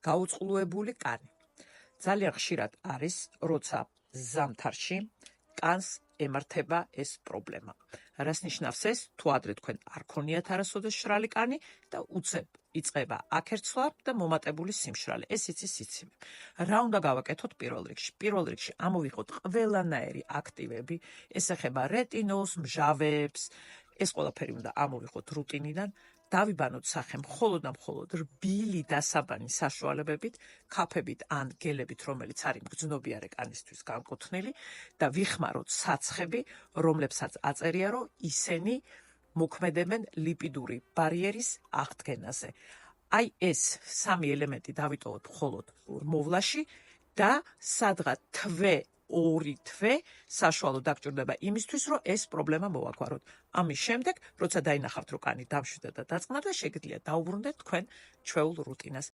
გაუწყლოებული კანი. ძალიან ხშირად არის, როცა ზამთარში კანს ემართება ეს პრობლემა. რას ნიშნავს ეს? თუ ადრე თქვენ არ ქონიათ არასოდეს შრალი კანი და უცებ იწყება აქერცვა და მომატებული სიმშრალე. ეს იცის სიცივე. რა უნდა გავაკეთოთ პირველ რიგში? პირველ რიგში ამოვიღოთ ყველანაირი აქტივები, ეს ეხება რეტინოლს, მჟავებს, ეს ყველაფერი უნდა ამოვიღოთ რუტინიდან, დავიბანოთ სახე მხოლოდ და მხოლოდ რბილი დასაბანი საშუალებებით, ქაფებით ან გელებით, რომელიც არის მგრძნობიარე კანისთვის განკუთვნილი და ვიხმაროთ საცხები, რომლებსაც აწერია, რომ ისინი მოქმედებენ ლიპიდური ბარიერის აღდგენაზე. აი ეს სამი ელემენტი დავიტოვოთ მხოლოდ მოვლაში და სადღაც ორი თვე საშუალო დაგჭირდება იმისთვის, რომ ეს პრობლემა მოვაგვაროთ. ამის შემდეგ, როცა დაინახავთ, რომ კანი დამშვიდა და დაწყნა და შეგიძლიათ დაუბრუნდეთ თქვენ ჩვეულ რუტინას.